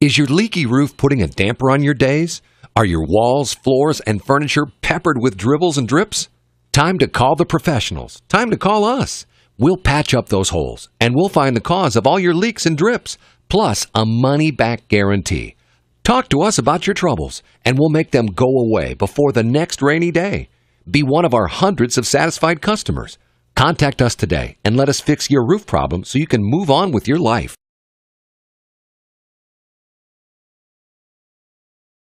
Is your leaky roof putting a damper on your days? Are your walls, floors, and furniture peppered with dribbles and drips? Time to call the professionals. Time to call us. We'll patch up those holes, and we'll find the cause of all your leaks and drips, plus a money-back guarantee. Talk to us about your troubles, and we'll make them go away before the next rainy day. Be one of our hundreds of satisfied customers. Contact us today and let us fix your roof problem so you can move on with your life.